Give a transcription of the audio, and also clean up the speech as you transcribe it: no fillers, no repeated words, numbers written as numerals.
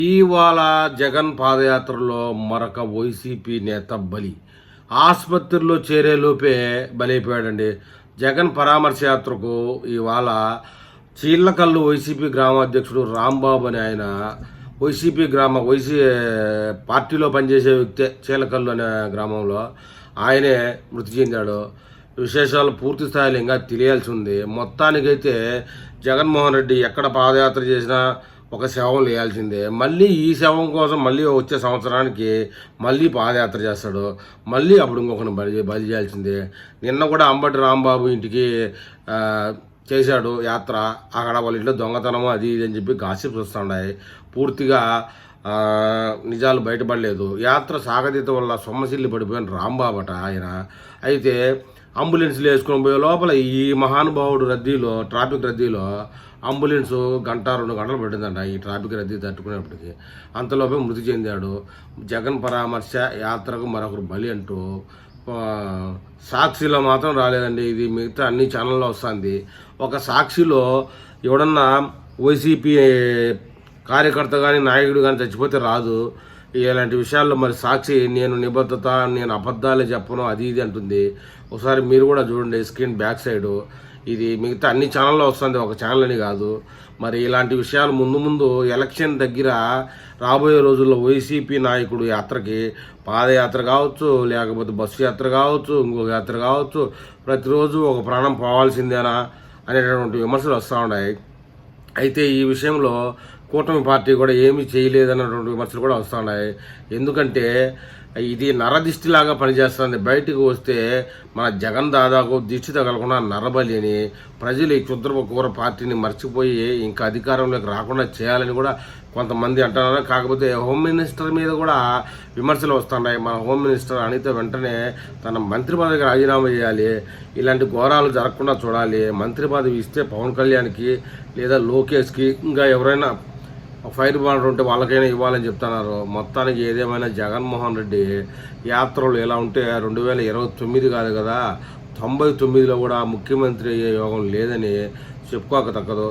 ఇవాళ జగన్ పాదయాత్రలో మరొక వైసీపీ నేత బలి. ఆసుపత్రిలో చేరేలోపే బలైపోయాడండి. జగన్ పరామర్శ యాత్రకు ఇవాళ చీళ్లకల్లు వైసీపీ గ్రామాధ్యక్షుడు రాంబాబు అని ఆయన వైసీపీ పార్టీలో పనిచేసే వ్యక్తి చీలకల్లు అనే గ్రామంలో ఆయనే మృతి చెందాడు. విశేషాలు పూర్తి స్థాయిలో ఇంకా తెలియాల్సి ఉంది. మొత్తానికైతే జగన్మోహన్ రెడ్డి ఎక్కడ పాదయాత్ర చేసినా ఒక శవం వేయాల్సిందే. మళ్ళీ ఈ శవం కోసం మళ్ళీ వచ్చే సంవత్సరానికి మళ్ళీ పాదయాత్ర చేస్తాడు. మళ్ళీ అప్పుడు ఇంకొకరిని బలి చేయాల్సిందే. నిన్న కూడా అంబటి రాంబాబు ఇంటికి చేశాడు యాత్ర. అక్కడ వాళ్ళ ఇంట్లో దొంగతనము అది ఇది అని చెప్పి గాసిప్స్ వస్తున్నాయి. పూర్తిగా నిజాలు బయటపడలేదు. యాత్ర సాగదీత వల్ల సొమ్మసిల్లి పడిపోయిన రాంబాబట ఆయన. అయితే అంబులెన్స్లు వేసుకొని పోయే లోపల ఈ మహానుభావుడు ట్రాఫిక్ రద్దీలో అంబులెన్స్ 1-2 గంటలు పట్టిందంట ఈ ట్రాఫిక్ రద్దీ తట్టుకునేప్పటికి. అంతలోపే మృతి చెందాడు. జగన్ పరామర్శ యాత్రకు మరొకరు బలి అంటూ సాక్షిలో మాత్రం రాలేదండి. ఇది మిగతా అన్ని ఛానల్లో వస్తుంది. ఒక సాక్షిలో ఎవడన్నా వైసీపీ కార్యకర్త కానీ నాయకుడు కానీ చచ్చిపోతే రాదు. ఇలాంటి విషయాల్లో మరి సాక్షి నేను నిబద్ధత, నేను అబద్ధాలే చెప్పను అది ఇది అంటుంది. ఒకసారి మీరు కూడా చూడండి స్క్రీన్ బ్యాక్ సైడు. ఇది మిగతా అన్ని ఛానల్లో వస్తుంది, ఒక ఛానల్ అని కాదు. మరి ఇలాంటి విషయాలు ముందు ఎలక్షన్ దగ్గర రాబోయే రోజుల్లో వైసీపీ నాయకుడు యాత్రకి పాదయాత్ర కావచ్చు, లేకపోతే బస్సు యాత్ర కావచ్చు, ఇంకొక యాత్ర కావచ్చు, ప్రతిరోజు ఒక ప్రాణం పోవాల్సిందేనా అనేటటువంటి విమర్శలు వస్తూ ఉన్నాయి. అయితే ఈ విషయంలో కూటమి పార్టీ కూడా ఏమీ చేయలేదన్నటువంటి విమర్శలు కూడా వస్తున్నాయి. ఎందుకంటే ఇది నరదిష్టిలాగా పనిచేస్తుంది. బయటకు వస్తే మన జగన్ దాదాపు దిష్టి తగలకుండా నరబలి అని ప్రజలు ఈ క్షుద్రపు కూర పార్టీని మర్చిపోయి ఇంకా అధికారంలోకి రాకుండా చేయాలని కూడా కొంతమంది అంటున్నారు. కాకపోతే హోమ్ మినిస్టర్ మీద కూడా విమర్శలు వస్తున్నాయి. మన హోమ్ మినిస్టర్ అనిత వెంటనే తన మంత్రి పదవికి రాజీనామా చేయాలి, ఇలాంటి ఘోరాలు జరగకుండా చూడాలి. మంత్రి పదవి ఇస్తే పవన్ కళ్యాణ్కి లేదా లోకేష్కి ఇంకా ఎవరైనా ఫైర్ బాండర్ ఉంటే వాళ్ళకైనా ఇవ్వాలని చెప్తున్నారు. మొత్తానికి ఏదేమైనా జగన్మోహన్ రెడ్డి యాత్రలు ఎలా ఉంటే 2029 కాదు కదా 99లో కూడా ముఖ్యమంత్రి అయ్యే యోగం లేదని చెప్పుకోక తక్కదు.